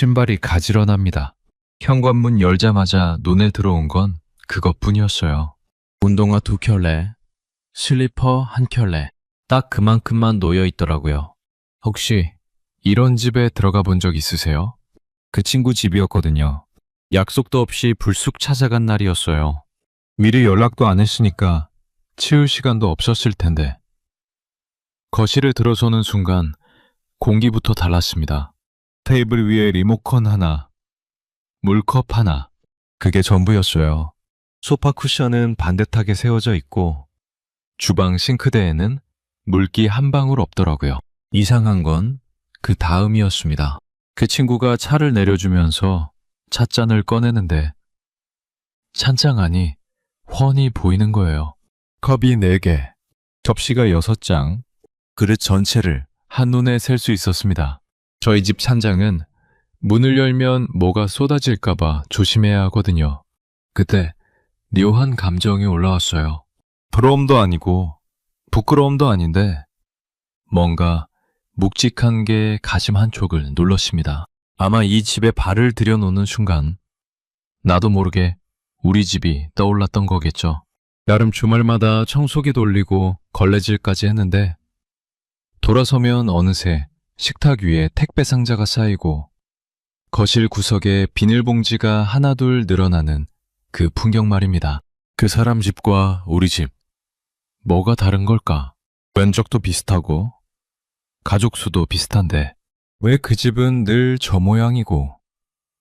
신발이 가지런합니다. 현관문 열자마자 눈에 들어온 건 그것뿐이었어요. 운동화 2켤레, 슬리퍼 1켤레, 딱 그만큼만 놓여 있더라고요. 혹시 이런 집에 들어가 본 적 있으세요? 그 친구 집이었거든요. 약속도 없이 불쑥 찾아간 날이었어요. 미리 연락도 안 했으니까 치울 시간도 없었을 텐데. 거실에 들어서는 순간 공기부터 달랐습니다. 테이블 위에 리모컨 하나, 물컵 하나, 그게 전부였어요. 소파 쿠션은 반듯하게 세워져 있고 주방 싱크대에는 물기 한 방울 없더라고요. 이상한 건 그 다음이었습니다. 그 친구가 차를 내려주면서 찻잔을 꺼내는데 찬장 안이 훤히 보이는 거예요. 컵이 4개, 접시가 6장, 그릇 전체를 한눈에 셀 수 있었습니다. 저희 집 찬장은 문을 열면 뭐가 쏟아질까봐 조심해야 하거든요. 그때 묘한 감정이 올라왔어요. 부러움도 아니고 부끄러움도 아닌데 뭔가 묵직한 게 가슴 한쪽을 눌렀습니다. 아마 이 집에 발을 들여놓는 순간 나도 모르게 우리 집이 떠올랐던 거겠죠. 나름 주말마다 청소기 돌리고 걸레질까지 했는데 돌아서면 어느새 식탁 위에 택배 상자가 쌓이고 거실 구석에 비닐봉지가 하나둘 늘어나는 그 풍경 말입니다. 그 사람 집과 우리 집, 뭐가 다른 걸까? 면적도 비슷하고 가족 수도 비슷한데 왜 그 집은 늘 저 모양이고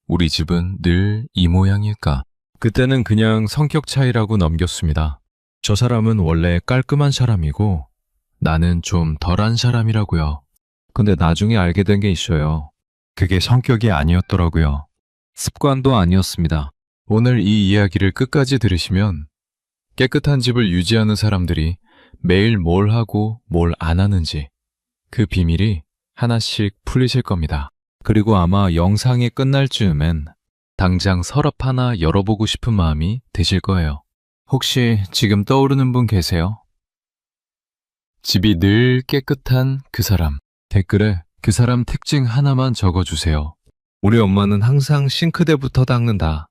우리 집은 늘 이 모양일까? 그때는 그냥 성격 차이라고 넘겼습니다. 저 사람은 원래 깔끔한 사람이고 나는 좀 덜한 사람이라고요. 근데 나중에 알게 된 게 있어요. 그게 성격이 아니었더라고요. 습관도 아니었습니다. 오늘 이 이야기를 끝까지 들으시면 깨끗한 집을 유지하는 사람들이 매일 뭘 하고 뭘 안 하는지 그 비밀이 하나씩 풀리실 겁니다. 그리고 아마 영상이 끝날 즈음엔 당장 서랍 하나 열어보고 싶은 마음이 드실 거예요. 혹시 지금 떠오르는 분 계세요? 집이 늘 깨끗한 그 사람. 댓글에 그 사람 특징 하나만 적어주세요. 우리 엄마는 항상 싱크대부터 닦는다.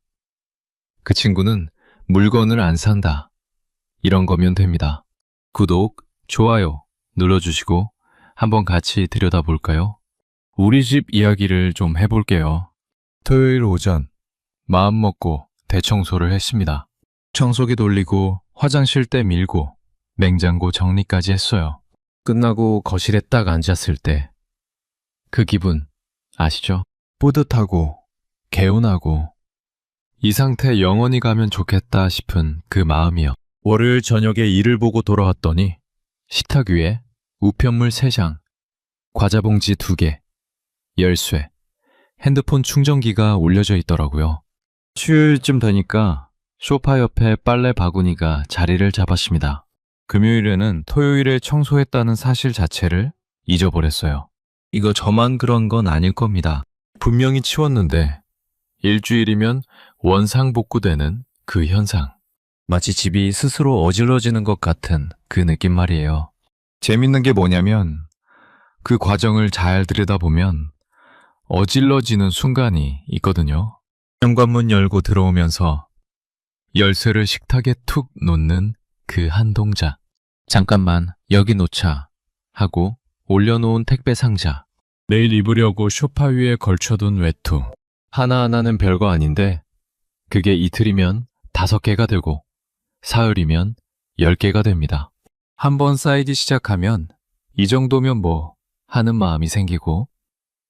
그 친구는 물건을 안 산다. 이런 거면 됩니다. 구독, 좋아요 눌러주시고 한번 같이 들여다볼까요? 우리 집 이야기를 좀 해볼게요. 토요일 오전 마음 먹고 대청소를 했습니다. 청소기 돌리고 화장실 때 밀고 냉장고 정리까지 했어요. 끝나고 거실에 딱 앉았을 때 그 기분 아시죠? 뿌듯하고 개운하고 이 상태 영원히 가면 좋겠다 싶은 그 마음이요. 월요일 저녁에 일을 보고 돌아왔더니 식탁 위에 우편물 3장, 과자봉지 2개, 열쇠, 핸드폰 충전기가 올려져 있더라고요. 수요일쯤 되니까 소파 옆에 빨래 바구니가 자리를 잡았습니다. 금요일에는 토요일에 청소했다는 사실 자체를 잊어버렸어요. 이거 저만 그런 건 아닐 겁니다. 분명히 치웠는데 일주일이면 원상복구되는 그 현상. 마치 집이 스스로 어질러지는 것 같은 그 느낌 말이에요. 재밌는 게 뭐냐면 그 과정을 잘 들여다보면 어질러지는 순간이 있거든요. 현관문 열고 들어오면서 열쇠를 식탁에 툭 놓는 그 한 동작. 잠깐만 여기 놓자 하고 올려놓은 택배 상자. 내일 입으려고 소파 위에 걸쳐둔 외투. 하나하나는 별거 아닌데 그게 이틀이면 5개가 되고 사흘이면 10개가 됩니다. 한번 쌓이기 시작하면 이 정도면 뭐 하는 마음이 생기고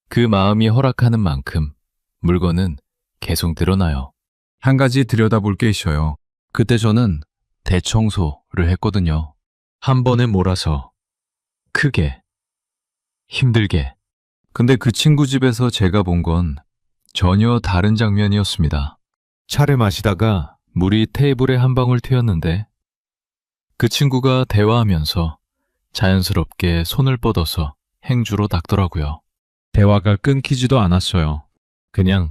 그 마음이 허락하는 만큼 물건은 계속 늘어나요. 한 가지 들여다볼 게 있어요. 그때 저는 대청소를 했거든요. 한 번에 몰아서 크게 힘들게. 근데 그 친구 집에서 제가 본 건 전혀 다른 장면이었습니다. 차를 마시다가 물이 테이블에 한 방울 튀었는데 그 친구가 대화하면서 자연스럽게 손을 뻗어서 행주로 닦더라고요. 대화가 끊기지도 않았어요. 그냥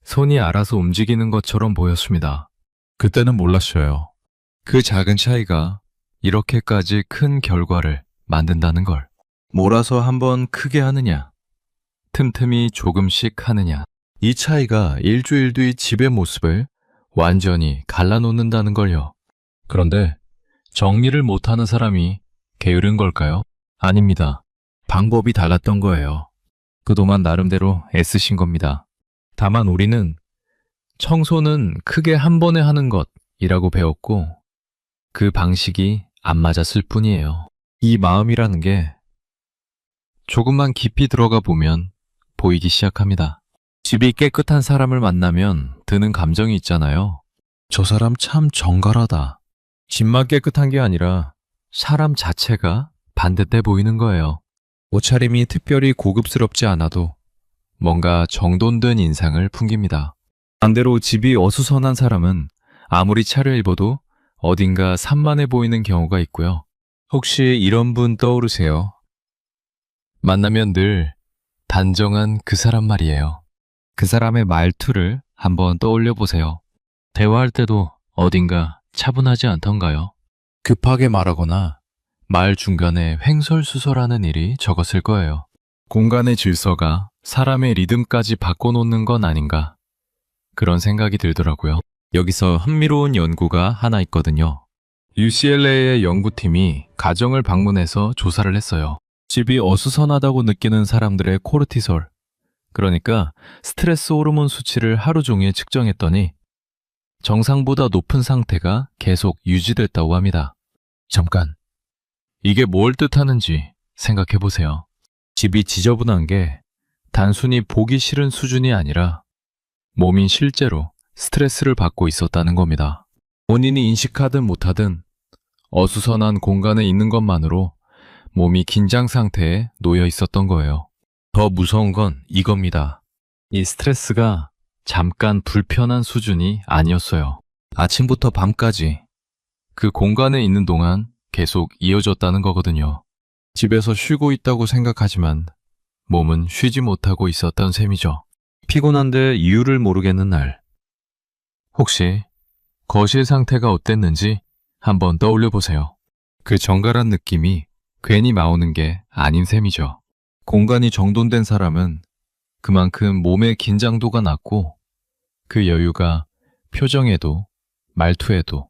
손이 알아서 움직이는 것처럼 보였습니다. 그때는 몰랐어요. 그 작은 차이가 이렇게까지 큰 결과를 만든다는 걸. 몰아서 한번 크게 하느냐, 틈틈이 조금씩 하느냐, 이 차이가 일주일 뒤 집의 모습을 완전히 갈라놓는다는 걸요. 그런데 정리를 못하는 사람이 게으른 걸까요? 아닙니다. 방법이 달랐던 거예요. 그동안 나름대로 애쓰신 겁니다. 다만 우리는 청소는 크게 한 번에 하는 것이라고 배웠고 그 방식이 안 맞았을 뿐이에요. 이 마음이라는 게 조금만 깊이 들어가 보면 보이기 시작합니다. 집이 깨끗한 사람을 만나면 드는 감정이 있잖아요. 저 사람 참 정갈하다. 집만 깨끗한 게 아니라 사람 자체가 반듯해 보이는 거예요. 옷차림이 특별히 고급스럽지 않아도 뭔가 정돈된 인상을 풍깁니다. 반대로 집이 어수선한 사람은 아무리 차려입어도 어딘가 산만해 보이는 경우가 있고요. 혹시 이런 분 떠오르세요? 만나면 늘 단정한 그 사람 말이에요. 그 사람의 말투를 한번 떠올려 보세요. 대화할 때도 어딘가 차분하지 않던가요? 급하게 말하거나 말 중간에 횡설수설하는 일이 적었을 거예요. 공간의 질서가 사람의 리듬까지 바꿔놓는 건 아닌가 그런 생각이 들더라고요. 여기서 흥미로운 연구가 하나 있거든요. UCLA의 연구팀이 가정을 방문해서 조사를 했어요. 집이 어수선하다고 느끼는 사람들의 코르티솔, 그러니까 스트레스 호르몬 수치를 하루 종일 측정했더니 정상보다 높은 상태가 계속 유지됐다고 합니다. 잠깐, 이게 뭘 뜻하는지 생각해 보세요. 집이 지저분한 게 단순히 보기 싫은 수준이 아니라 몸이 실제로 스트레스를 받고 있었다는 겁니다. 본인이 인식하든 못하든 어수선한 공간에 있는 것만으로 몸이 긴장 상태에 놓여 있었던 거예요. 더 무서운 건 이겁니다. 이 스트레스가 잠깐 불편한 수준이 아니었어요. 아침부터 밤까지 그 공간에 있는 동안 계속 이어졌다는 거거든요. 집에서 쉬고 있다고 생각하지만 몸은 쉬지 못하고 있었던 셈이죠. 피곤한데 이유를 모르겠는 날. 혹시 거실 상태가 어땠는지 한번 떠올려 보세요. 그 정갈한 느낌이 괜히 나오는 게 아닌 셈이죠. 공간이 정돈된 사람은 그만큼 몸의 긴장도가 낮고 그 여유가 표정에도 말투에도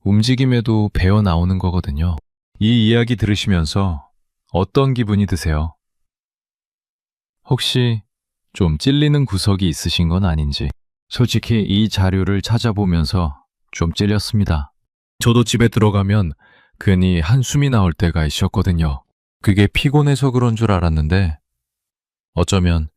움직임에도 배어 나오는 거거든요. 이 이야기 들으시면서 어떤 기분이 드세요? 혹시 좀 찔리는 구석이 있으신 건 아닌지. 솔직히 이 자료를 찾아보면서 좀 찔렸습니다. 저도 집에 들어가면 괜히 한숨이 나올 때가 있었거든요. 그게 피곤해서 그런 줄 알았는데 어쩌면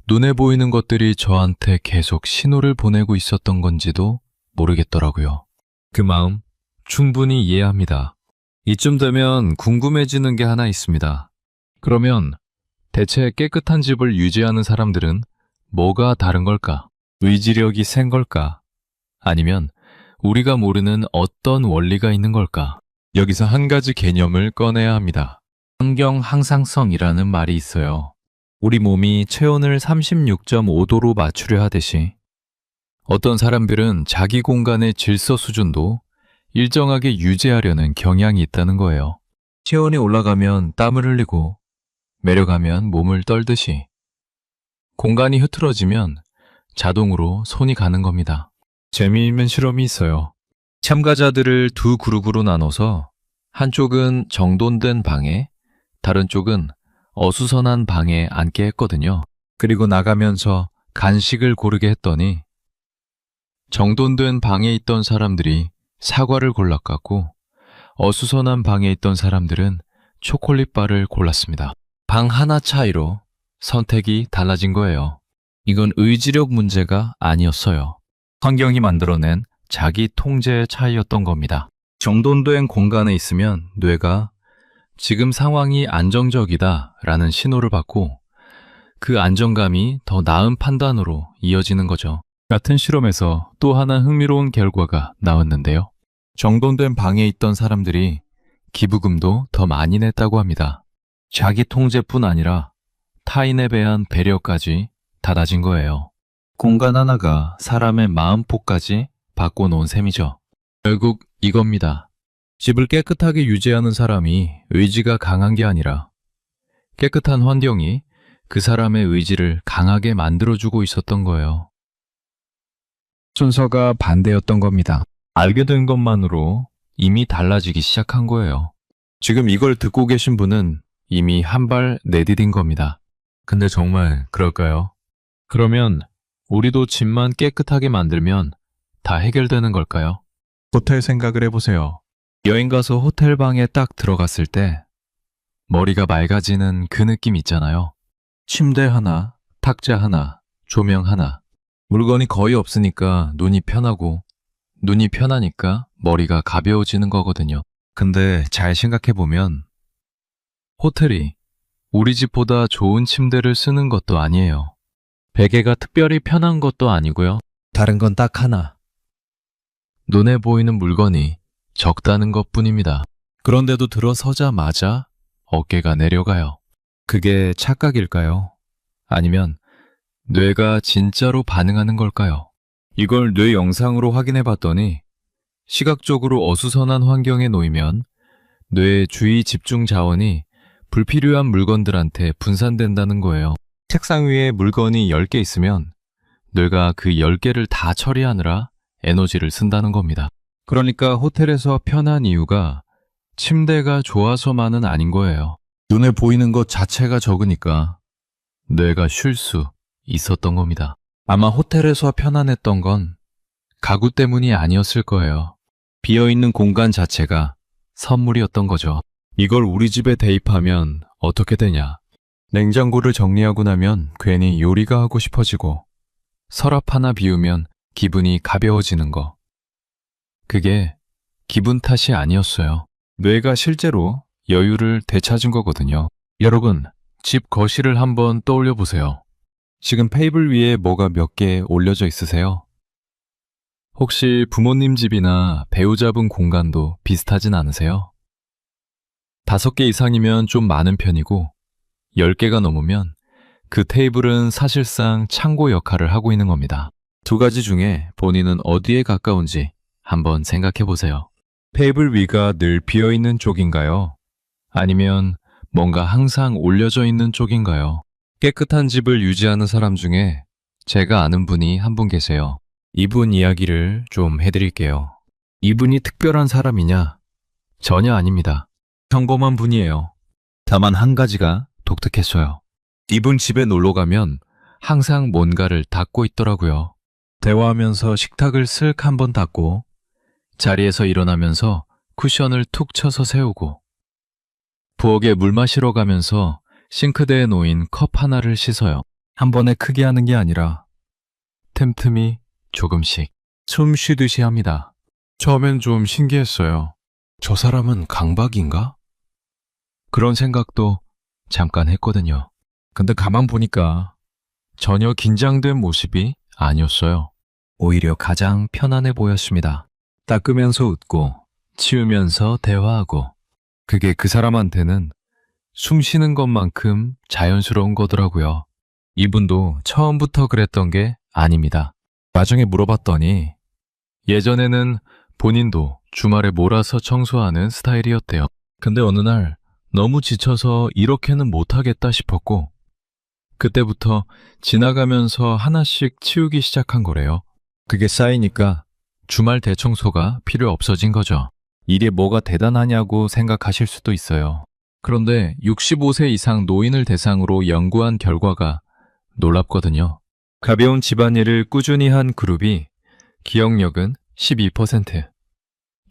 눈에 보이는 것들이 저한테 계속 신호를 보내고 있었던 건지도 모르겠더라고요. 그 마음 충분히 이해합니다. 이쯤 되면 궁금해지는 게 하나 있습니다. 그러면 대체 깨끗한 집을 유지하는 사람들은 뭐가 다른 걸까? 의지력이 센 걸까? 아니면 우리가 모르는 어떤 원리가 있는 걸까? 여기서 한 가지 개념을 꺼내야 합니다. 환경 항상성이라는 말이 있어요. 우리 몸이 체온을 36.5도로 맞추려 하듯이 어떤 사람들은 자기 공간의 질서 수준도 일정하게 유지하려는 경향이 있다는 거예요. 체온이 올라가면 땀을 흘리고 내려가면 몸을 떨듯이 공간이 흐트러지면 자동으로 손이 가는 겁니다. 재미있는 실험이 있어요. 참가자들을 두 그룹으로 나눠서 한쪽은 정돈된 방에 다른 쪽은 어수선한 방에 앉게 했거든요. 그리고 나가면서 간식을 고르게 했더니 정돈된 방에 있던 사람들이 사과를 골랐고 어수선한 방에 있던 사람들은 초콜릿바를 골랐습니다. 방 하나 차이로 선택이 달라진 거예요. 이건 의지력 문제가 아니었어요. 환경이 만들어낸 자기 통제의 차이였던 겁니다. 정돈된 공간에 있으면 뇌가 지금 상황이 안정적이다 라는 신호를 받고 그 안정감이 더 나은 판단으로 이어지는 거죠. 같은 실험에서 또 하나 흥미로운 결과가 나왔는데요. 정돈된 방에 있던 사람들이 기부금도 더 많이 냈다고 합니다. 자기 통제뿐 아니라 타인에 대한 배려까지 닫아진 거예요. 공간 하나가 사람의 마음폭까지 바꿔놓은 셈이죠. 결국 이겁니다. 집을 깨끗하게 유지하는 사람이 의지가 강한 게 아니라 깨끗한 환경이 그 사람의 의지를 강하게 만들어주고 있었던 거예요. 순서가 반대였던 겁니다. 알게 된 것만으로 이미 달라지기 시작한 거예요. 지금 이걸 듣고 계신 분은 이미 한 발 내디딘 겁니다. 근데 정말 그럴까요? 그러면 우리도 집만 깨끗하게 만들면 다 해결되는 걸까요? 호텔 생각을 해보세요. 여행 가서 호텔 방에 딱 들어갔을 때 머리가 맑아지는 그 느낌 있잖아요. 침대 하나, 탁자 하나, 조명 하나. 물건이 거의 없으니까 눈이 편하고, 눈이 편하니까 머리가 가벼워지는 거거든요. 근데 잘 생각해보면 호텔이 우리 집보다 좋은 침대를 쓰는 것도 아니에요. 베개가 특별히 편한 것도 아니고요. 다른 건 딱 하나. 눈에 보이는 물건이 적다는 것뿐입니다. 그런데도 들어서자마자 어깨가 내려가요. 그게 착각일까요? 아니면 뇌가 진짜로 반응하는 걸까요? 이걸 뇌 영상으로 확인해 봤더니 시각적으로 어수선한 환경에 놓이면 뇌의 주의 집중 자원이 불필요한 물건들한테 분산된다는 거예요. 책상 위에 물건이 10개 있으면 뇌가 그 10개를 다 처리하느라 에너지를 쓴다는 겁니다. 그러니까 호텔에서 편한 이유가 침대가 좋아서만은 아닌 거예요. 눈에 보이는 것 자체가 적으니까 뇌가 쉴 수 있었던 겁니다. 아마 호텔에서 편안했던 건 가구 때문이 아니었을 거예요. 비어있는 공간 자체가 선물이었던 거죠. 이걸 우리 집에 대입하면 어떻게 되냐? 냉장고를 정리하고 나면 괜히 요리가 하고 싶어지고 서랍 하나 비우면 기분이 가벼워지는 거. 그게 기분 탓이 아니었어요. 뇌가 실제로 여유를 되찾은 거거든요. 여러분, 집 거실을 한번 떠올려 보세요. 지금 테이블 위에 뭐가 몇 개 올려져 있으세요? 혹시 부모님 집이나 배우자분 공간도 비슷하진 않으세요? 5개 이상이면 좀 많은 편이고 10개가 넘으면 그 테이블은 사실상 창고 역할을 하고 있는 겁니다. 두 가지 중에 본인은 어디에 가까운지 한번 생각해 보세요. 테이블 위가 늘 비어있는 쪽인가요? 아니면 뭔가 항상 올려져 있는 쪽인가요? 깨끗한 집을 유지하는 사람 중에 제가 아는 분이 한 분 계세요. 이분 이야기를 좀 해드릴게요. 이분이 특별한 사람이냐? 전혀 아닙니다. 평범한 분이에요. 다만 한 가지가 독특했어요. 이분 집에 놀러 가면 항상 뭔가를 닦고 있더라고요. 대화하면서 식탁을 쓱 한번 닦고 자리에서 일어나면서 쿠션을 툭 쳐서 세우고 부엌에 물 마시러 가면서 싱크대에 놓인 컵 하나를 씻어요. 한 번에 크게 하는 게 아니라 틈틈이 조금씩 숨 쉬듯이 합니다. 처음엔 좀 신기했어요. 저 사람은 강박인가? 그런 생각도 잠깐 했거든요. 근데 가만 보니까 전혀 긴장된 모습이 아니었어요. 오히려 가장 편안해 보였습니다. 닦으면서 웃고 치우면서 대화하고 그게 그 사람한테는 숨 쉬는 것만큼 자연스러운 거더라고요. 이분도 처음부터 그랬던 게 아닙니다. 나중에 물어봤더니 예전에는 본인도 주말에 몰아서 청소하는 스타일이었대요. 근데 어느 날 너무 지쳐서 이렇게는 못하겠다 싶었고 그때부터 지나가면서 하나씩 치우기 시작한 거래요. 그게 쌓이니까 주말 대청소가 필요 없어진 거죠. 일이 뭐가 대단하냐고 생각하실 수도 있어요. 그런데 65세 이상 노인을 대상으로 연구한 결과가 놀랍거든요. 가벼운 집안일을 꾸준히 한 그룹이 기억력은 12%,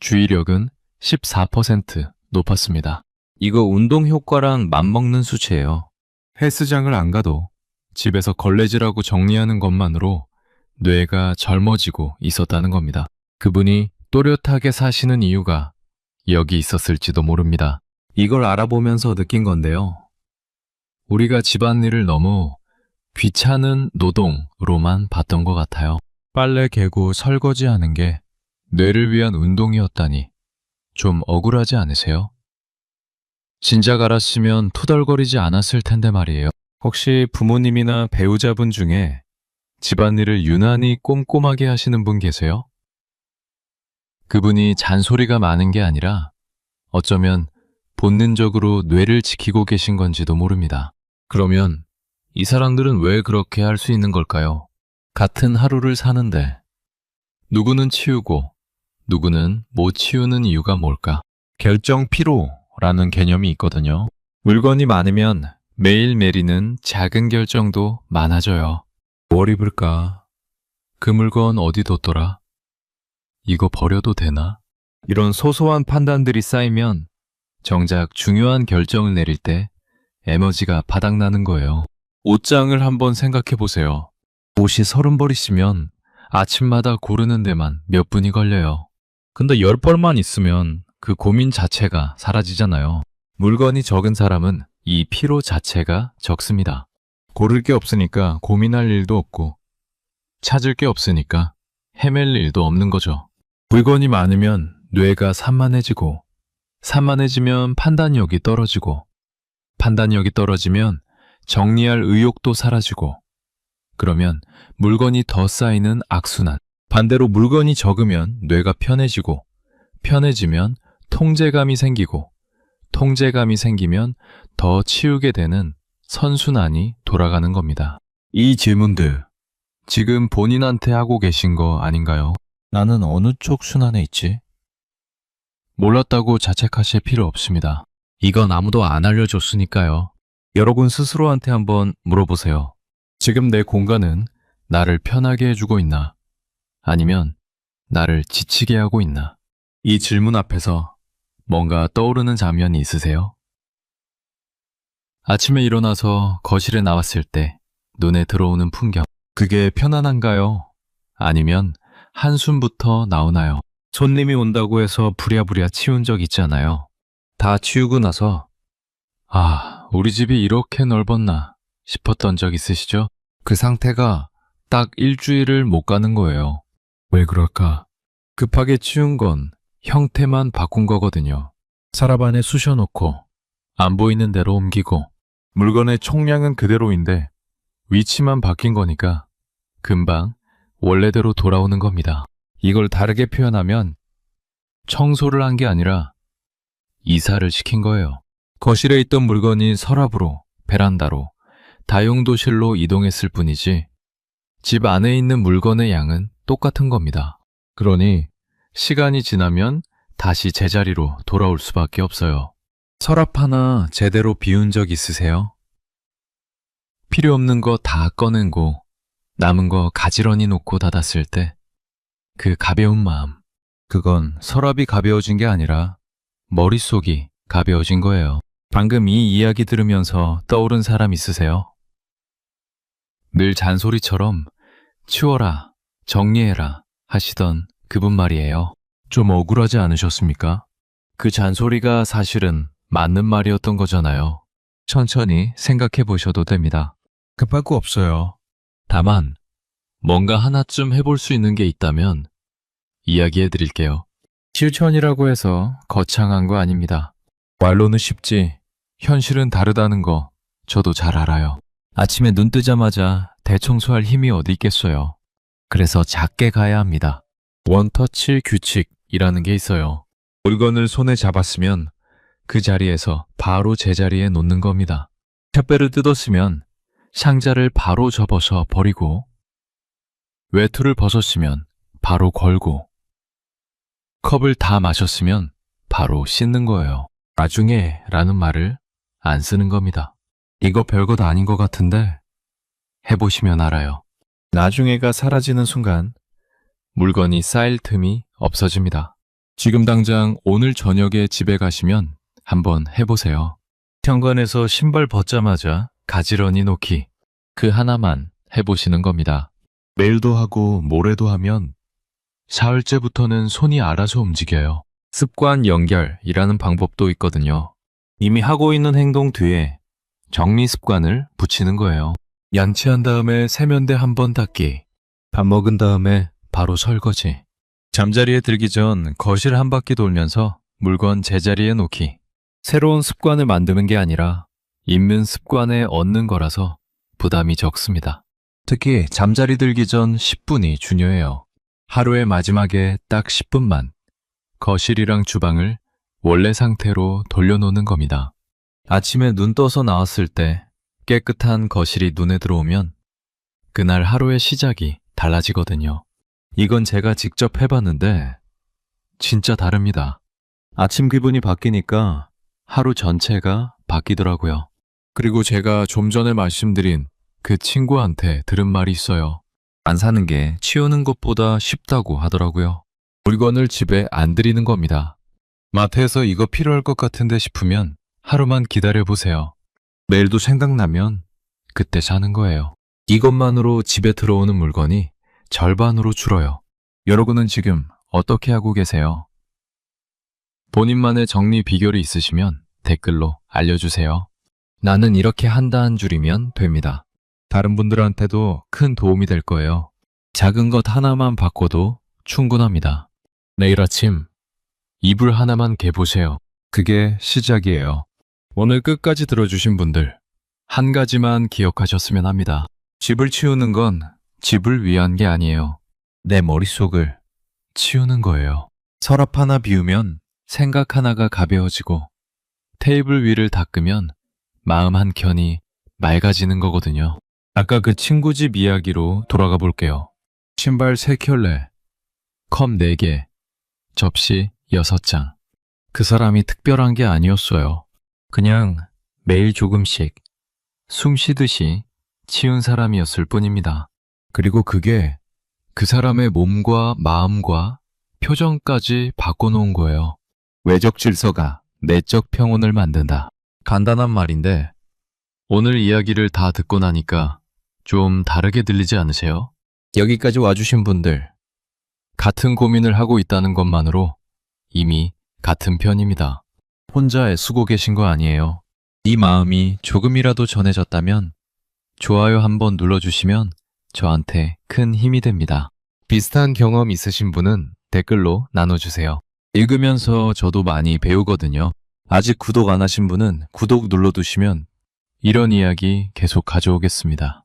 주의력은 14% 높았습니다. 이거 운동 효과랑 맞먹는 수치예요. 헬스장을 안 가도 집에서 걸레질하고 정리하는 것만으로 뇌가 젊어지고 있었다는 겁니다. 그분이 또렷하게 사시는 이유가 여기 있었을지도 모릅니다. 이걸 알아보면서 느낀 건데요. 우리가 집안일을 너무 귀찮은 노동으로만 봤던 것 같아요. 빨래 개고 설거지하는 게 뇌를 위한 운동이었다니 좀 억울하지 않으세요? 진작 알았으면 투덜거리지 않았을 텐데 말이에요. 혹시 부모님이나 배우자분 중에 집안일을 유난히 꼼꼼하게 하시는 분 계세요? 그분이 잔소리가 많은 게 아니라 어쩌면 본능적으로 뇌를 지키고 계신 건지도 모릅니다. 그러면 이 사람들은 왜 그렇게 할 수 있는 걸까요? 같은 하루를 사는데 누구는 치우고 누구는 못 치우는 이유가 뭘까? 결정 피로라는 개념이 있거든요. 물건이 많으면 매일 내리는 작은 결정도 많아져요. 뭘 입을까? 그 물건 어디 뒀더라? 이거 버려도 되나? 이런 소소한 판단들이 쌓이면 정작 중요한 결정을 내릴 때 에너지가 바닥나는 거예요. 옷장을 한번 생각해 보세요. 옷이 30벌이시면 아침마다 고르는 데만 몇 분이 걸려요. 근데 10벌만 있으면 그 고민 자체가 사라지잖아요. 물건이 적은 사람은 이 피로 자체가 적습니다. 고를 게 없으니까 고민할 일도 없고 찾을 게 없으니까 헤맬 일도 없는 거죠. 물건이 많으면 뇌가 산만해지고 산만해지면 판단력이 떨어지고 판단력이 떨어지면 정리할 의욕도 사라지고 그러면 물건이 더 쌓이는 악순환. 반대로 물건이 적으면 뇌가 편해지고 편해지면 통제감이 생기고 통제감이 생기면 더 치우게 되는 선순환이 돌아가는 겁니다. 이 질문들 지금 본인한테 하고 계신 거 아닌가요? 나는 어느 쪽 순환에 있지? 몰랐다고 자책하실 필요 없습니다. 이건 아무도 안 알려줬으니까요. 여러분 스스로한테 한번 물어보세요. 지금 내 공간은 나를 편하게 해주고 있나? 아니면 나를 지치게 하고 있나? 이 질문 앞에서 뭔가 떠오르는 장면이 있으세요? 아침에 일어나서 거실에 나왔을 때 눈에 들어오는 풍경. 그게 편안한가요? 아니면 한숨부터 나오나요? 손님이 온다고 해서 부랴부랴 치운 적 있잖아요. 다 치우고 나서 우리 집이 이렇게 넓었나 싶었던 적 있으시죠? 그 상태가 딱 일주일을 못 가는 거예요. 왜 그럴까? 급하게 치운 건 형태만 바꾼 거거든요. 서랍 안에 쑤셔놓고 안 보이는 대로 옮기고 물건의 총량은 그대로인데 위치만 바뀐 거니까 금방 원래대로 돌아오는 겁니다. 이걸 다르게 표현하면 청소를 한 게 아니라 이사를 시킨 거예요. 거실에 있던 물건이 서랍으로, 베란다로, 다용도실로 이동했을 뿐이지 집 안에 있는 물건의 양은 똑같은 겁니다. 그러니 시간이 지나면 다시 제자리로 돌아올 수밖에 없어요. 서랍 하나 제대로 비운 적 있으세요? 필요 없는 거 다 꺼내고 남은 거 가지런히 놓고 닫았을 때 그 가벼운 마음, 그건 서랍이 가벼워진 게 아니라 머릿속이 가벼워진 거예요. 방금 이 이야기 들으면서 떠오른 사람 있으세요? 늘 잔소리처럼 치워라, 정리해라 하시던 그분 말이에요. 좀 억울하지 않으셨습니까? 그 잔소리가 사실은 맞는 말이었던 거잖아요. 천천히 생각해 보셔도 됩니다. 급할 거 없어요. 다만 뭔가 하나쯤 해볼 수 있는 게 있다면 이야기해 드릴게요. 실천이라고 해서 거창한 거 아닙니다. 말로는 쉽지 현실은 다르다는 거 저도 잘 알아요. 아침에 눈 뜨자마자 대청소할 힘이 어디 있겠어요. 그래서 작게 가야 합니다. 원터치 규칙이라는 게 있어요. 물건을 손에 잡았으면 그 자리에서 바로 제자리에 놓는 겁니다. 택배를 뜯었으면 상자를 바로 접어서 버리고 외투를 벗었으면 바로 걸고 컵을 다 마셨으면 바로 씻는 거예요. 나중에 라는 말을 안 쓰는 겁니다. 이거 별것 아닌 것 같은데 해보시면 알아요. 나중에가 사라지는 순간 물건이 쌓일 틈이 없어집니다. 지금 당장 오늘 저녁에 집에 가시면 한번 해보세요. 현관에서 신발 벗자마자 가지런히 놓기. 그 하나만 해보시는 겁니다. 내일도 하고 모레도 하면 사흘째부터는 손이 알아서 움직여요. 습관 연결이라는 방법도 있거든요. 이미 하고 있는 행동 뒤에 정리 습관을 붙이는 거예요. 양치한 다음에 세면대 한번 닦기. 밥 먹은 다음에 바로 설거지. 잠자리에 들기 전 거실 한 바퀴 돌면서 물건 제자리에 놓기. 새로운 습관을 만드는 게 아니라 있는 습관에 얻는 거라서 부담이 적습니다. 특히 잠자리 들기 전 10분이 중요해요. 하루의 마지막에 딱 10분만 거실이랑 주방을 원래 상태로 돌려놓는 겁니다. 아침에 눈 떠서 나왔을 때 깨끗한 거실이 눈에 들어오면 그날 하루의 시작이 달라지거든요. 이건 제가 직접 해봤는데 진짜 다릅니다. 아침 기분이 바뀌니까 하루 전체가 바뀌더라고요. 그리고 제가 좀 전에 말씀드린 그 친구한테 들은 말이 있어요. 안 사는 게 치우는 것보다 쉽다고 하더라고요. 물건을 집에 안 들이는 겁니다. 마트에서 이거 필요할 것 같은데 싶으면 하루만 기다려보세요. 내일도 생각나면 그때 사는 거예요. 이것만으로 집에 들어오는 물건이 절반으로 줄어요. 여러분은 지금 어떻게 하고 계세요? 본인만의 정리 비결이 있으시면 댓글로 알려주세요. 나는 이렇게 한다 한 줄이면 됩니다. 다른 분들한테도 큰 도움이 될 거예요. 작은 것 하나만 바꿔도 충분합니다. 내일 아침 이불 하나만 개보세요. 그게 시작이에요. 오늘 끝까지 들어주신 분들 한 가지만 기억하셨으면 합니다. 집을 치우는 건 집을 위한 게 아니에요. 내 머릿속을 치우는 거예요. 서랍 하나 비우면 생각 하나가 가벼워지고 테이블 위를 닦으면 마음 한켠이 맑아지는 거거든요. 아까 그 친구 집 이야기로 돌아가 볼게요. 신발 3켤레, 컵 4개, 접시 6장. 그 사람이 특별한 게 아니었어요. 그냥 매일 조금씩 숨 쉬듯이 치운 사람이었을 뿐입니다. 그리고 그게 그 사람의 몸과 마음과 표정까지 바꿔놓은 거예요. 외적 질서가 내적 평온을 만든다. 간단한 말인데 오늘 이야기를 다 듣고 나니까 좀 다르게 들리지 않으세요? 여기까지 와주신 분들 같은 고민을 하고 있다는 것만으로 이미 같은 편입니다. 혼자 애쓰고 계신 거 아니에요. 이 마음이 조금이라도 전해졌다면 좋아요 한번 눌러주시면 저한테 큰 힘이 됩니다. 비슷한 경험 있으신 분은 댓글로 나눠주세요. 읽으면서 저도 많이 배우거든요. 아직 구독 안 하신 분은 구독 눌러두시면 이런 이야기 계속 가져오겠습니다.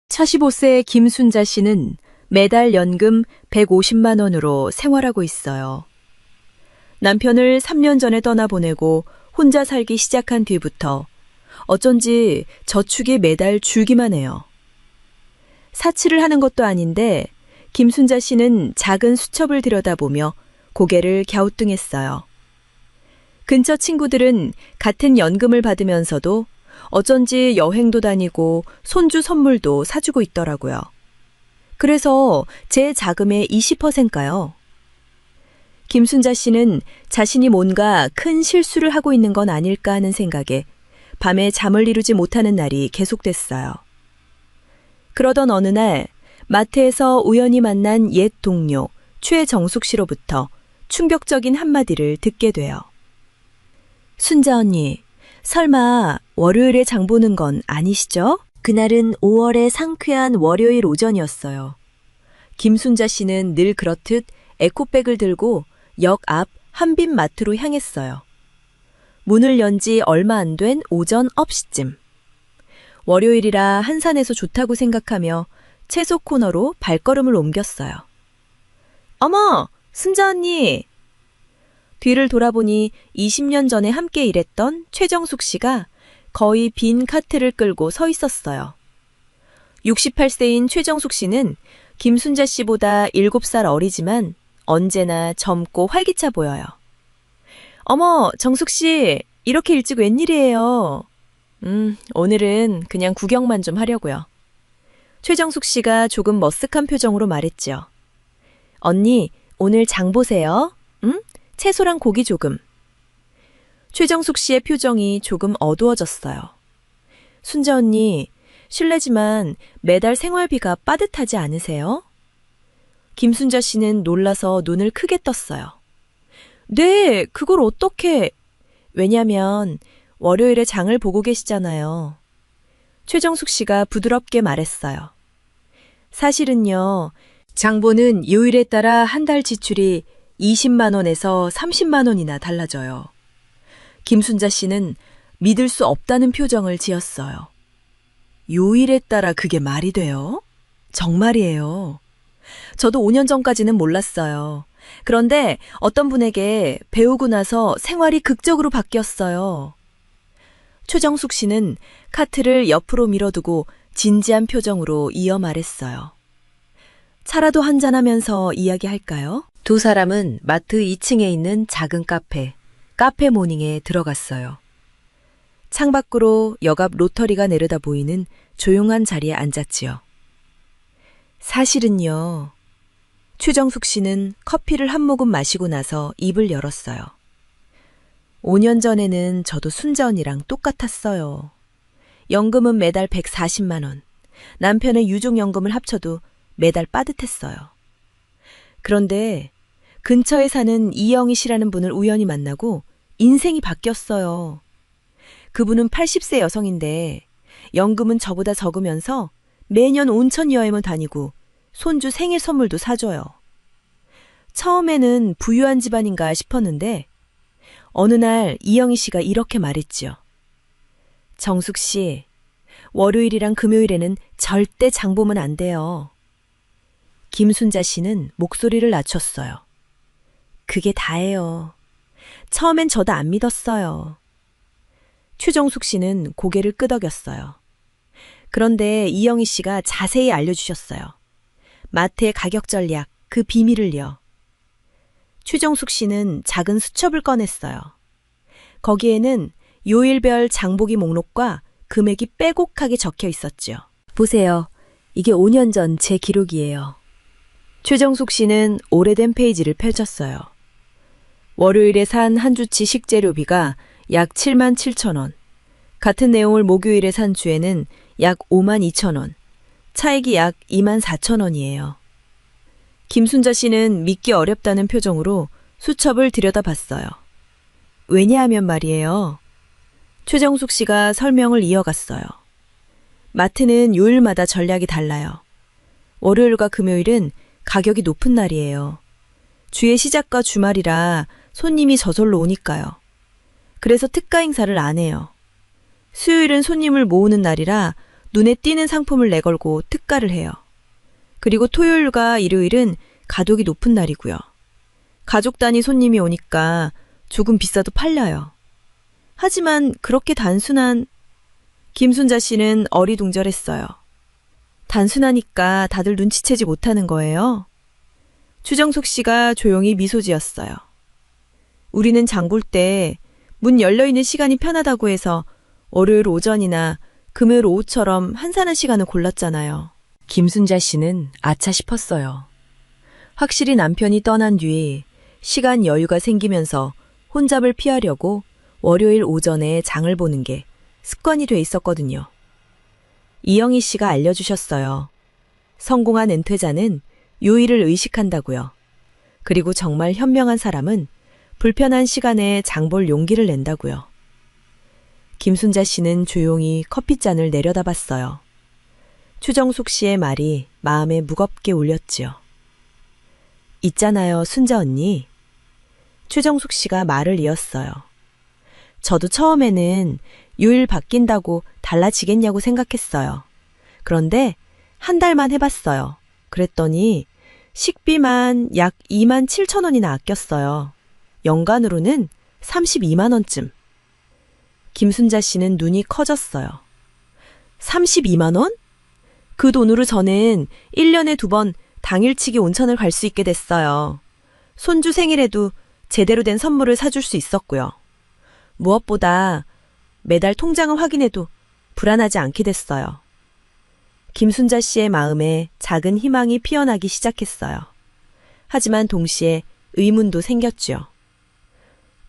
45세 김순자 씨는 매달 연금 150만 원으로 생활하고 있어요. 남편을 3년 전에 떠나보내고 혼자 살기 시작한 뒤부터 어쩐지 저축이 매달 줄기만 해요. 사치를 하는 것도 아닌데 김순자 씨는 작은 수첩을 들여다보며 고개를 갸우뚱했어요. 근처 친구들은 같은 연금을 받으면서도 어쩐지 여행도 다니고 손주 선물도 사주고 있더라고요. 그래서 제 자금의 20%인가요? 김순자 씨는 자신이 뭔가 큰 실수를 하고 있는 건 아닐까 하는 생각에 밤에 잠을 이루지 못하는 날이 계속됐어요. 그러던 어느 날 마트에서 우연히 만난 옛 동료 최정숙 씨로부터 충격적인 한마디를 듣게 돼요. 순자 언니, 설마 월요일에 장 보는 건 아니시죠? 그날은 5월의 상쾌한 월요일 오전이었어요. 김순자 씨는 늘 그렇듯 에코백을 들고 역 앞 한빛마트로 향했어요. 문을 연 지 얼마 안 된 오전 9시쯤. 월요일이라 한산해서 좋다고 생각하며 채소 코너로 발걸음을 옮겼어요. 어머! 순자 언니! 뒤를 돌아보니 20년 전에 함께 일했던 최정숙 씨가 거의 빈 카트를 끌고 서 있었어요. 68세인 최정숙 씨는 김순자 씨보다 7살 어리지만 언제나 젊고 활기차 보여요. 어머, 정숙 씨, 이렇게 일찍 웬일이에요? 오늘은 그냥 구경만 좀 하려고요. 최정숙 씨가 조금 머쓱한 표정으로 말했죠. 언니, 오늘 장 보세요. 응? 채소랑 고기 조금. 최정숙 씨의 표정이 조금 어두워졌어요. 순자 언니, 실례지만 매달 생활비가 빠듯하지 않으세요? 김순자 씨는 놀라서 눈을 크게 떴어요. 네, 그걸 어떻게... 왜냐면 월요일에 장을 보고 계시잖아요. 최정숙 씨가 부드럽게 말했어요. 사실은요, 장 보는 요일에 따라 한 달 지출이 20만 원에서 30만 원이나 달라져요. 김순자 씨는 믿을 수 없다는 표정을 지었어요. 요일에 따라 그게 말이 돼요? 정말이에요. 저도 5년 전까지는 몰랐어요. 그런데 어떤 분에게 배우고 나서 생활이 극적으로 바뀌었어요. 최정숙 씨는 카트를 옆으로 밀어두고 진지한 표정으로 이어 말했어요. 차라도 한잔하면서 이야기할까요? 두 사람은 마트 2층에 있는 작은 카페 모닝에 들어갔어요. 창밖으로 역앞 로터리가 내려다 보이는 조용한 자리에 앉았지요. 사실은요. 최정숙 씨는 커피를 한 모금 마시고 나서 입을 열었어요. 5년 전에는 저도 순자 언니랑 똑같았어요. 연금은 매달 140만 원, 남편의 유족연금을 합쳐도 매달 빠듯했어요. 그런데 근처에 사는 이영희 씨라는 분을 우연히 만나고 인생이 바뀌었어요. 그분은 80세 여성인데 연금은 저보다 적으면서 매년 온천 여행을 다니고 손주 생일 선물도 사줘요. 처음에는 부유한 집안인가 싶었는데 어느 날 이영희 씨가 이렇게 말했지요. 정숙 씨, 월요일이랑 금요일에는 절대 장 보면 안 돼요. 김순자 씨는 목소리를 낮췄어요. 그게 다예요. 처음엔 저도 안 믿었어요. 최정숙 씨는 고개를 끄덕였어요. 그런데 이영희 씨가 자세히 알려주셨어요. 마트의 가격 전략, 그 비밀을요. 최정숙 씨는 작은 수첩을 꺼냈어요. 거기에는 요일별 장보기 목록과 금액이 빼곡하게 적혀 있었죠. 보세요. 이게 5년 전 제 기록이에요. 최정숙 씨는 오래된 페이지를 펼쳤어요. 월요일에 산 한 주치 식재료비가 약 7만 7천 원. 같은 내용을 목요일에 산 주에는 약 5만 2천 원. 차익이 약 2만 4천 원이에요. 김순자 씨는 믿기 어렵다는 표정으로 수첩을 들여다봤어요. 왜냐하면 말이에요. 최정숙 씨가 설명을 이어갔어요. 마트는 요일마다 전략이 달라요. 월요일과 금요일은 가격이 높은 날이에요. 주의 시작과 주말이라 손님이 저절로 오니까요. 그래서 특가 행사를 안 해요. 수요일은 손님을 모으는 날이라 눈에 띄는 상품을 내걸고 특가를 해요. 그리고 토요일과 일요일은 가격이 높은 날이고요. 가족 단위 손님이 오니까 조금 비싸도 팔려요. 하지만 그렇게 단순한... 김순자 씨는 어리둥절했어요. 단순하니까 다들 눈치채지 못하는 거예요. 추정숙 씨가 조용히 미소 지었어요. 우리는 장볼 때 문 열려있는 시간이 편하다고 해서 월요일 오전이나 금요일 오후처럼 한산한 시간을 골랐잖아요. 김순자 씨는 아차 싶었어요. 확실히 남편이 떠난 뒤 시간 여유가 생기면서 혼잡을 피하려고 월요일 오전에 장을 보는 게 습관이 돼 있었거든요. 이영희 씨가 알려주셨어요. 성공한 은퇴자는 요일을 의식한다고요. 그리고 정말 현명한 사람은 불편한 시간에 장볼 용기를 낸다고요. 김순자 씨는 조용히 커피잔을 내려다봤어요. 추정숙 씨의 말이 마음에 무겁게 울렸지요. 있잖아요, 순자 언니. 추정숙 씨가 말을 이었어요. 저도 처음에는 요일 바뀐다고 달라지겠냐고 생각했어요. 그런데 한 달만 해봤어요. 그랬더니 식비만 약 2만 7천 원이나 아꼈어요. 연간으로는 32만 원쯤. 김순자 씨는 눈이 커졌어요. 32만 원? 그 돈으로 저는 1년에 2번 당일치기 온천을 갈 수 있게 됐어요. 손주 생일에도 제대로 된 선물을 사줄 수 있었고요. 무엇보다 매달 통장을 확인해도 불안하지 않게 됐어요. 김순자 씨의 마음에 작은 희망이 피어나기 시작했어요. 하지만 동시에 의문도 생겼죠.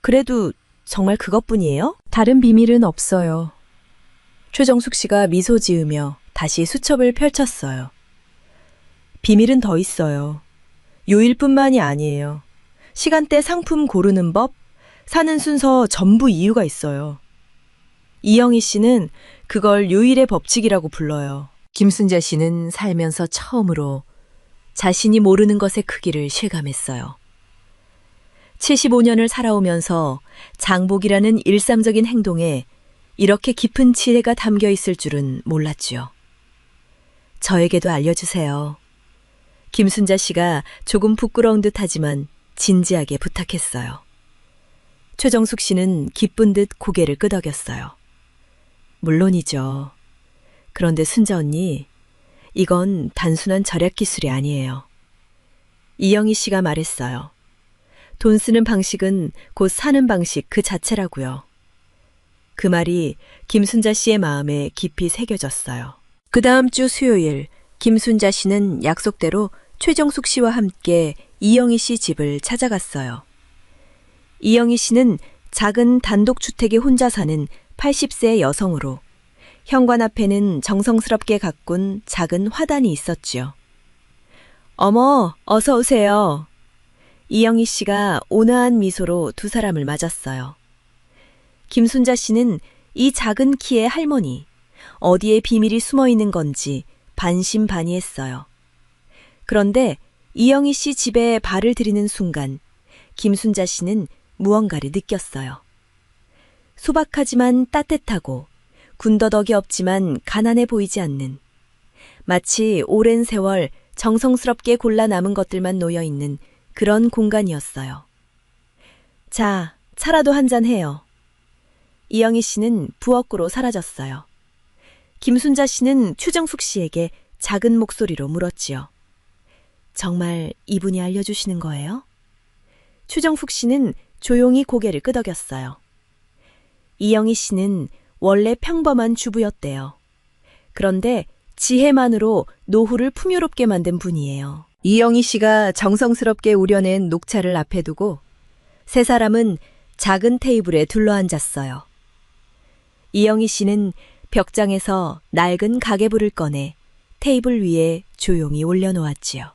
그래도 정말 그것뿐이에요? 다른 비밀은 없어요. 최정숙 씨가 미소 지으며 다시 수첩을 펼쳤어요. 비밀은 더 있어요. 요일뿐만이 아니에요. 시간대 상품 고르는 법, 사는 순서 전부 이유가 있어요. 이영희 씨는 그걸 요일의 법칙이라고 불러요. 김순자 씨는 살면서 처음으로 자신이 모르는 것의 크기를 실감했어요. 75년을 살아오면서 장복이라는 일상적인 행동에 이렇게 깊은 지혜가 담겨 있을 줄은 몰랐지요. 저에게도 알려주세요. 김순자 씨가 조금 부끄러운 듯 하지만 진지하게 부탁했어요. 최정숙 씨는 기쁜 듯 고개를 끄덕였어요. 물론이죠. 그런데 순자 언니, 이건 단순한 절약 기술이 아니에요. 이영희 씨가 말했어요. 돈 쓰는 방식은 곧 사는 방식 그 자체라고요. 그 말이 김순자 씨의 마음에 깊이 새겨졌어요. 그 다음 주 수요일, 김순자 씨는 약속대로 최정숙 씨와 함께 이영희 씨 집을 찾아갔어요. 이영희 씨는 작은 단독주택에 혼자 사는 80세 여성으로 현관 앞에는 정성스럽게 가꾼 작은 화단이 있었지요. 어머, 어서 오세요. 이영희 씨가 온화한 미소로 두 사람을 맞았어요. 김순자 씨는 이 작은 키의 할머니, 어디에 비밀이 숨어 있는 건지 반신반의했어요. 그런데 이영희 씨 집에 발을 들이는 순간 김순자 씨는 무언가를 느꼈어요. 소박하지만 따뜻하고 군더더기 없지만 가난해 보이지 않는, 마치 오랜 세월 정성스럽게 골라 남은 것들만 놓여 있는 그런 공간이었어요. 자, 차라도 한잔 해요. 이영희 씨는 부엌으로 사라졌어요. 김순자 씨는 최정숙 씨에게 작은 목소리로 물었지요. 정말 이분이 알려주시는 거예요? 최정숙 씨는 조용히 고개를 끄덕였어요. 이영희 씨는 원래 평범한 주부였대요. 그런데 지혜만으로 노후를 풍요롭게 만든 분이에요. 이영희 씨가 정성스럽게 우려낸 녹차를 앞에 두고 세 사람은 작은 테이블에 둘러앉았어요. 이영희 씨는 벽장에서 낡은 가계부를 꺼내 테이블 위에 조용히 올려놓았지요.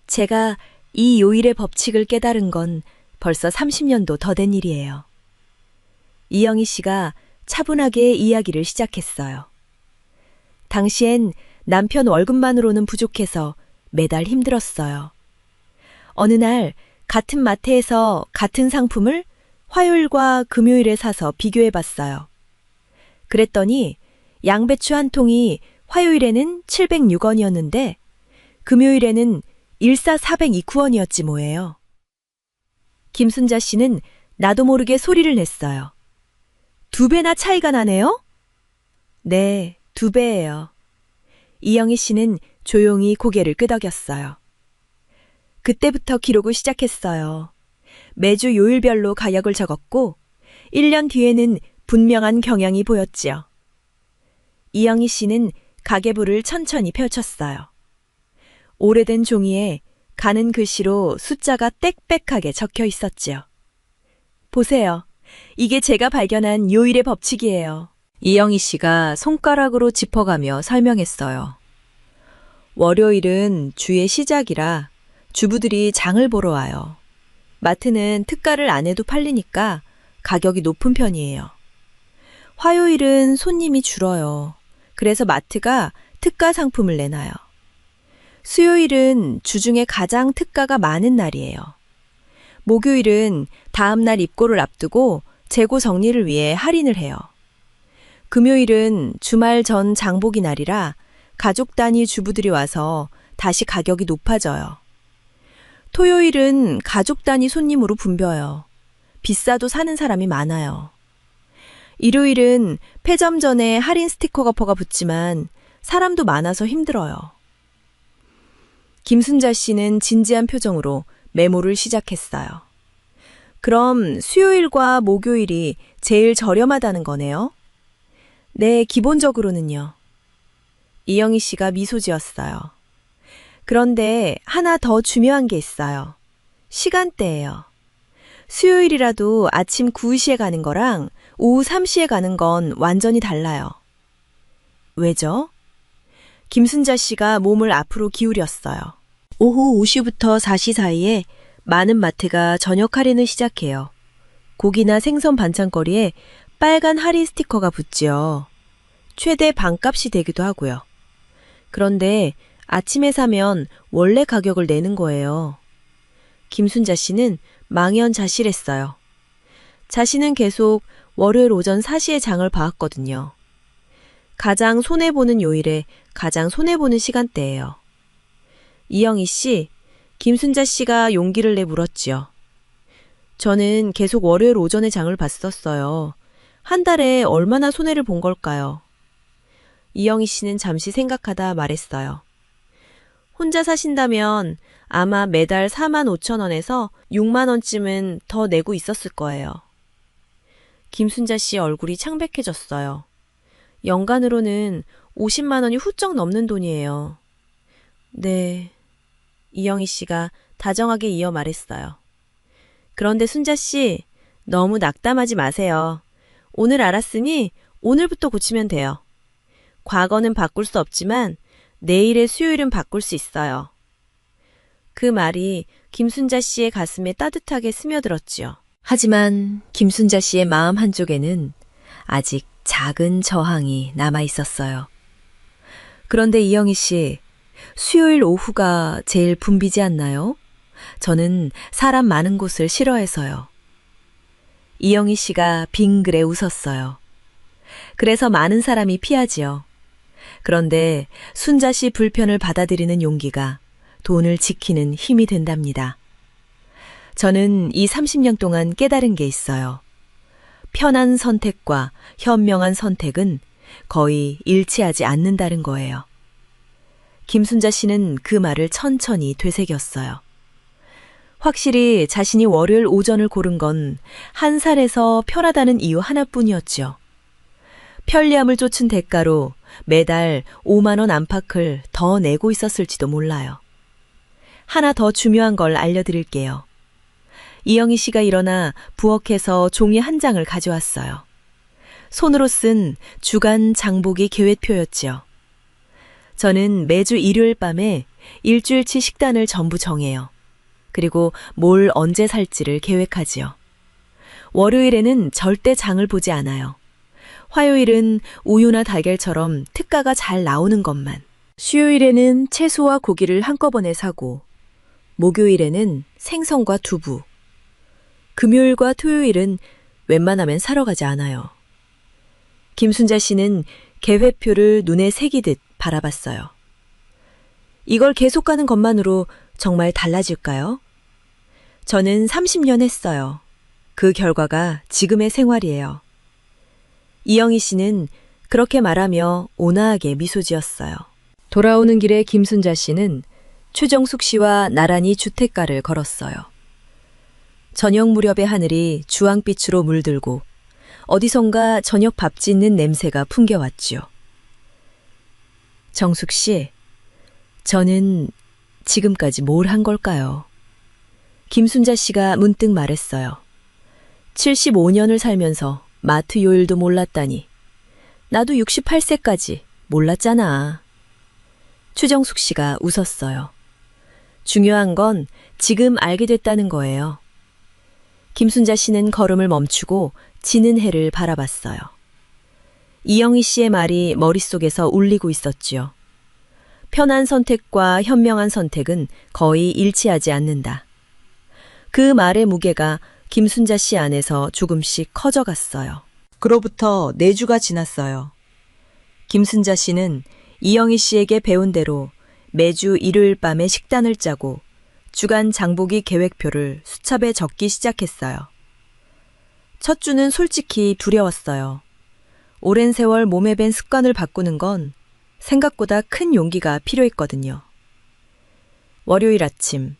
제가 이 요일의 법칙을 깨달은 건 벌써 30년도 더 된 일이에요. 이영희 씨가 차분하게 이야기를 시작했어요. 당시엔 남편 월급만으로는 부족해서 매달 힘들었어요. 어느 날 같은 마트에서 같은 상품을 화요일과 금요일에 사서 비교해봤어요. 그랬더니 양배추 한 통이 화요일에는 706원이었는데 금요일에는 14402원이었지 뭐예요. 김순자 씨는 나도 모르게 소리를 냈어요. 2배나 차이가 나네요? 네, 2배예요. 이영희 씨는 조용히 고개를 끄덕였어요. 그때부터 기록을 시작했어요. 매주 요일별로 가격을 적었고 1년 뒤에는 분명한 경향이 보였지요. 이영희 씨는 가계부를 천천히 펼쳤어요. 오래된 종이에 가는 글씨로 숫자가 빽빽하게 적혀 있었지요. 보세요. 이게 제가 발견한 요일의 법칙이에요. 이영희 씨가 손가락으로 짚어가며 설명했어요. 월요일은 주의 시작이라 주부들이 장을 보러 와요. 마트는 특가를 안 해도 팔리니까 가격이 높은 편이에요. 화요일은 손님이 줄어요. 그래서 마트가 특가 상품을 내놔요. 수요일은 주중에 가장 특가가 많은 날이에요. 목요일은 다음 날 입고를 앞두고 재고 정리를 위해 할인을 해요. 금요일은 주말 전 장보기 날이라 가족 단위 주부들이 와서 다시 가격이 높아져요. 토요일은 가족 단위 손님으로 붐벼요. 비싸도 사는 사람이 많아요. 일요일은 폐점 전에 할인 스티커 거퍼가 붙지만 사람도 많아서 힘들어요. 김순자 씨는 진지한 표정으로 메모를 시작했어요. 그럼 수요일과 목요일이 제일 저렴하다는 거네요? 네, 기본적으로는요. 이영희 씨가 미소 지었어요. 그런데 하나 더 중요한 게 있어요. 시간대예요. 수요일이라도 아침 9시에 가는 거랑 오후 3시에 가는 건 완전히 달라요. 왜죠? 김순자 씨가 몸을 앞으로 기울였어요. 오후 5시부터 4시 사이에 많은 마트가 저녁 할인을 시작해요. 고기나 생선 반찬거리에 빨간 할인 스티커가 붙지요. 최대 반값이 되기도 하고요. 그런데 아침에 사면 원래 가격을 내는 거예요. 김순자 씨는 망연자실했어요. 자신은 계속 월요일 오전 4시에 장을 봐왔거든요. 가장 손해보는 요일에 가장 손해보는 시간대예요. 이영희 씨, 김순자 씨가 용기를 내 물었지요. 저는 계속 월요일 오전에 장을 봤었어요. 한 달에 얼마나 손해를 본 걸까요? 이영희 씨는 잠시 생각하다 말했어요. 혼자 사신다면 아마 매달 4만 5천 원에서 6만 원쯤은 더 내고 있었을 거예요. 김순자 씨 얼굴이 창백해졌어요. 연간으로는 50만 원이 훌쩍 넘는 돈이에요. 네, 이영희 씨가 다정하게 이어 말했어요. 그런데 순자 씨, 너무 낙담하지 마세요. 오늘 알았으니 오늘부터 고치면 돼요. 과거는 바꿀 수 없지만 내일의 수요일은 바꿀 수 있어요. 그 말이 김순자 씨의 가슴에 따뜻하게 스며들었지요. 하지만 김순자 씨의 마음 한쪽에는 아직 작은 저항이 남아 있었어요. 그런데 이영희 씨, 수요일 오후가 제일 붐비지 않나요? 저는 사람 많은 곳을 싫어해서요. 이영희 씨가 빙그레 웃었어요. 그래서 많은 사람이 피하지요. 그런데 순자 씨 불편을 받아들이는 용기가 돈을 지키는 힘이 된답니다. 저는 이 30년 동안 깨달은 게 있어요. 편한 선택과 현명한 선택은 거의 일치하지 않는다는 거예요. 김순자 씨는 그 말을 천천히 되새겼어요. 확실히 자신이 월요일 오전을 고른 건 한 살에서 편하다는 이유 하나뿐이었죠. 편리함을 쫓은 대가로 매달 5만 원 안팎을 더 내고 있었을지도 몰라요. 하나 더 중요한 걸 알려드릴게요. 이영희 씨가 일어나 부엌에서 종이 한 장을 가져왔어요. 손으로 쓴 주간 장보기 계획표였지요. 저는 매주 일요일 밤에 일주일치 식단을 전부 정해요. 그리고 뭘 언제 살지를 계획하지요. 월요일에는 절대 장을 보지 않아요. 화요일은 우유나 달걀처럼 특가가 잘 나오는 것만. 수요일에는 채소와 고기를 한꺼번에 사고, 목요일에는 생선과 두부, 금요일과 토요일은 웬만하면 사러 가지 않아요. 김순자 씨는 계획표를 눈에 새기듯 바라봤어요. 이걸 계속 가는 것만으로 정말 달라질까요? 저는 30년 했어요. 그 결과가 지금의 생활이에요. 이영희 씨는 그렇게 말하며 온화하게 미소 지었어요. 돌아오는 길에 김순자 씨는 최정숙 씨와 나란히 주택가를 걸었어요. 저녁 무렵의 하늘이 주황빛으로 물들고 어디선가 저녁 밥 짓는 냄새가 풍겨왔지요. 정숙 씨, 저는 지금까지 뭘 한 걸까요? 김순자 씨가 문득 말했어요. 75년을 살면서 마트 요일도 몰랐다니. 나도 68세까지 몰랐잖아. 추정숙 씨가 웃었어요. 중요한 건 지금 알게 됐다는 거예요. 김순자 씨는 걸음을 멈추고 지는 해를 바라봤어요. 이영희 씨의 말이 머릿속에서 울리고 있었지요. 편한 선택과 현명한 선택은 거의 일치하지 않는다. 그 말의 무게가 김순자 씨 안에서 조금씩 커져갔어요. 그로부터 4주가 지났어요. 김순자 씨는 이영희 씨에게 배운 대로 매주 일요일 밤에 식단을 짜고 주간 장보기 계획표를 수첩에 적기 시작했어요. 첫 주는 솔직히 두려웠어요. 오랜 세월 몸에 밴 습관을 바꾸는 건 생각보다 큰 용기가 필요했거든요. 월요일 아침,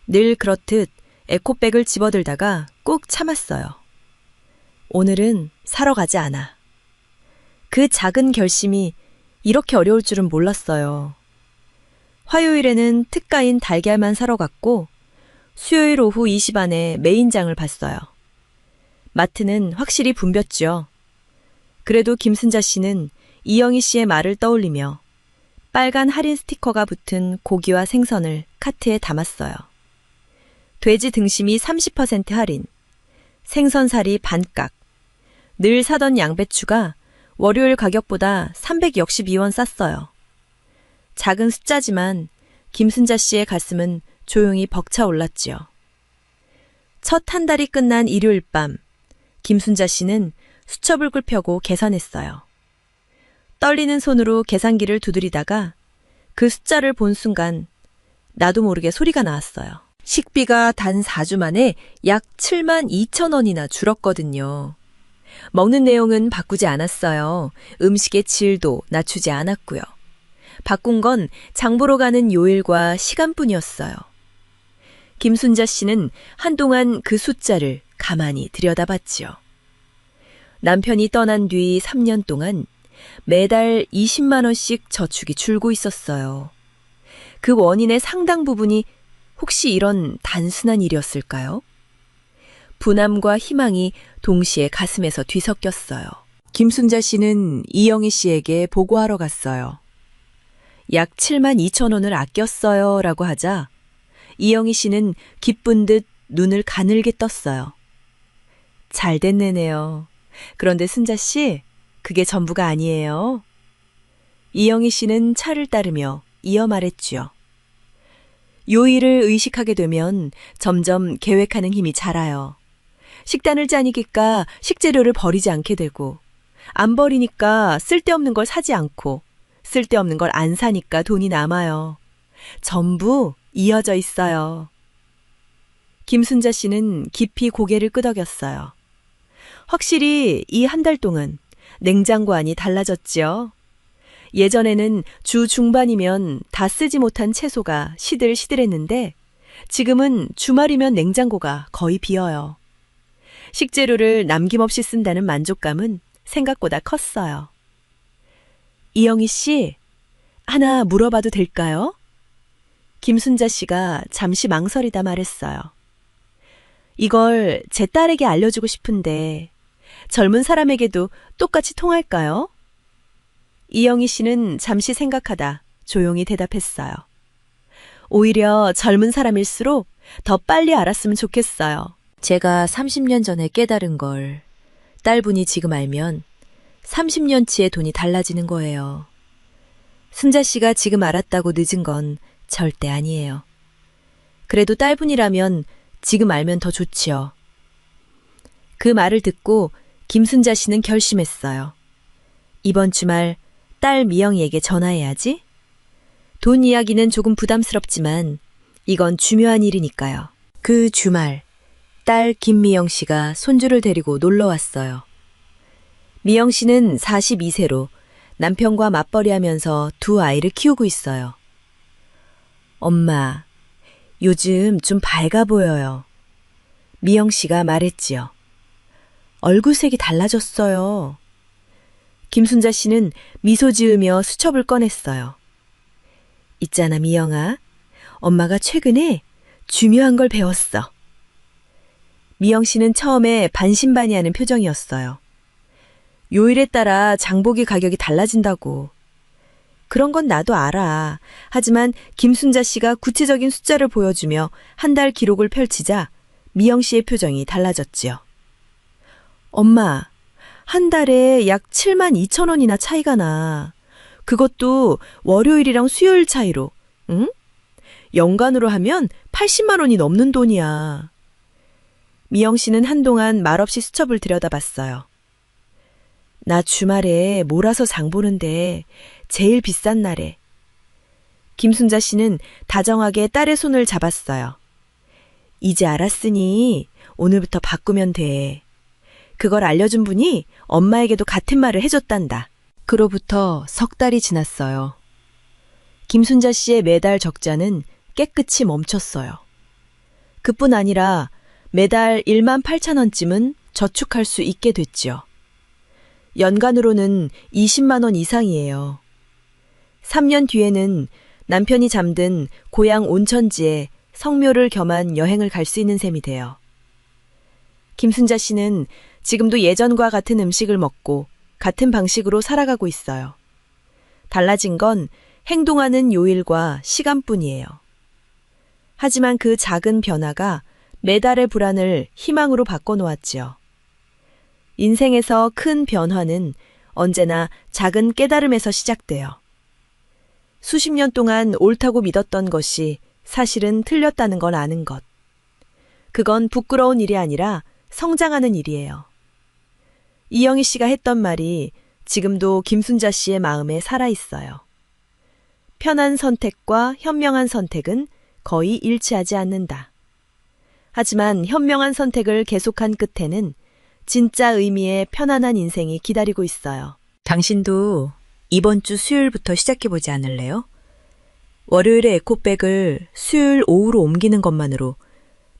늘 그렇듯 에코백을 집어들다가 꾹 참았어요. 오늘은 사러 가지 않아. 그 작은 결심이 이렇게 어려울 줄은 몰랐어요. 화요일에는 특가인 달걀만 사러 갔고 수요일 오후 2시 반에 메인장을 봤어요. 마트는 확실히 붐볐죠. 그래도 김순자 씨는 이영희 씨의 말을 떠올리며 빨간 할인 스티커가 붙은 고기와 생선을 카트에 담았어요. 돼지 등심이 30% 할인, 생선살이 반값, 늘 사던 양배추가 월요일 가격보다 362원 쌌어요. 작은 숫자지만 김순자 씨의 가슴은 조용히 벅차올랐지요. 첫 한 달이 끝난 일요일 밤, 김순자 씨는 수첩을 굽혀고 계산했어요. 떨리는 손으로 계산기를 두드리다가 그 숫자를 본 순간 나도 모르게 소리가 나왔어요. 식비가 단 4주 만에 약 7만 2천 원이나 줄었거든요. 먹는 내용은 바꾸지 않았어요. 음식의 질도 낮추지 않았고요. 바꾼 건 장보러 가는 요일과 시간뿐이었어요. 김순자 씨는 한동안 그 숫자를 가만히 들여다봤지요. 남편이 떠난 뒤 3년 동안 매달 20만 원씩 저축이 줄고 있었어요. 그 원인의 상당 부분이 혹시 이런 단순한 일이었을까요? 분함과 희망이 동시에 가슴에서 뒤섞였어요. 김순자 씨는 이영희 씨에게 보고하러 갔어요. 약 7만 2천 원을 아꼈어요 라고 하자 이영희 씨는 기쁜 듯 눈을 가늘게 떴어요. 잘 됐네요. 그런데 순자 씨, 그게 전부가 아니에요. 이영희 씨는 차를 따르며 이어 말했지요. 요일을 의식하게 되면 점점 계획하는 힘이 자라요. 식단을 짜니까 식재료를 버리지 않게 되고, 안 버리니까 쓸데없는 걸 사지 않고, 쓸데없는 걸 안 사니까 돈이 남아요. 전부 이어져 있어요. 김순자 씨는 깊이 고개를 끄덕였어요. 확실히 이 한 달 동안 냉장고 안이 달라졌지요. 예전에는 주 중반이면 다 쓰지 못한 채소가 시들시들했는데 지금은 주말이면 냉장고가 거의 비어요. 식재료를 남김없이 쓴다는 만족감은 생각보다 컸어요. 이영희 씨, 하나 물어봐도 될까요? 김순자 씨가 잠시 망설이다 말했어요. 이걸 제 딸에게 알려주고 싶은데 젊은 사람에게도 똑같이 통할까요? 이영희 씨는 잠시 생각하다 조용히 대답했어요. 오히려 젊은 사람일수록 더 빨리 알았으면 좋겠어요. 제가 30년 전에 깨달은 걸 딸분이 지금 알면 30년치의 돈이 달라지는 거예요. 순자 씨가 지금 알았다고 늦은 건 절대 아니에요. 그래도 딸분이라면 지금 알면 더 좋지요. 그 말을 듣고 김순자 씨는 결심했어요. 이번 주말 딸 미영이에게 전화해야지. 돈 이야기는 조금 부담스럽지만 이건 중요한 일이니까요. 그 주말 딸 김미영 씨가 손주를 데리고 놀러 왔어요. 미영 씨는 42세로 남편과 맞벌이하면서 두 아이를 키우고 있어요. 엄마, 요즘 좀 밝아 보여요. 미영 씨가 말했지요. 얼굴색이 달라졌어요. 김순자 씨는 미소 지으며 수첩을 꺼냈어요. 있잖아, 미영아. 엄마가 최근에 중요한 걸 배웠어. 미영 씨는 처음에 반신반의하는 표정이었어요. 요일에 따라 장보기 가격이 달라진다고. 그런 건 나도 알아. 하지만 김순자 씨가 구체적인 숫자를 보여주며 한 달 기록을 펼치자 미영 씨의 표정이 달라졌지요. 엄마, 한 달에 약 7만 2천 원이나 차이가 나. 그것도 월요일이랑 수요일 차이로. 응? 연간으로 하면 80만 원이 넘는 돈이야. 미영 씨는 한동안 말없이 수첩을 들여다봤어요. 나 주말에 몰아서 장 보는데 제일 비싼 날에. 김순자 씨는 다정하게 딸의 손을 잡았어요. 이제 알았으니 오늘부터 바꾸면 돼. 그걸 알려준 분이 엄마에게도 같은 말을 해줬단다. 그로부터 석 달이 지났어요. 김순자 씨의 매달 적자는 깨끗이 멈췄어요. 그뿐 아니라 매달 1만 8천 원쯤은 저축할 수 있게 됐지요. 연간으로는 20만 원 이상이에요. 3년 뒤에는 남편이 잠든 고향 온천지에 성묘를 겸한 여행을 갈 수 있는 셈이 돼요. 김순자 씨는 지금도 예전과 같은 음식을 먹고 같은 방식으로 살아가고 있어요. 달라진 건 행동하는 요일과 시간뿐이에요. 하지만 그 작은 변화가 매달의 불안을 희망으로 바꿔놓았지요. 인생에서 큰 변화는 언제나 작은 깨달음에서 시작돼요. 수십 년 동안 옳다고 믿었던 것이 사실은 틀렸다는 걸 아는 것. 그건 부끄러운 일이 아니라 성장하는 일이에요. 이영희 씨가 했던 말이 지금도 김순자 씨의 마음에 살아있어요. 편한 선택과 현명한 선택은 거의 일치하지 않는다. 하지만 현명한 선택을 계속한 끝에는 진짜 의미의 편안한 인생이 기다리고 있어요. 당신도 이번 주 수요일부터 시작해보지 않을래요? 월요일에 에코백을 수요일 오후로 옮기는 것만으로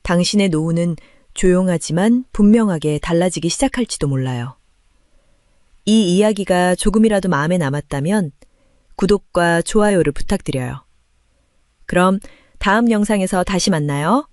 당신의 노후는 조용하지만 분명하게 달라지기 시작할지도 몰라요. 이 이야기가 조금이라도 마음에 남았다면 구독과 좋아요를 부탁드려요. 그럼 다음 영상에서 다시 만나요.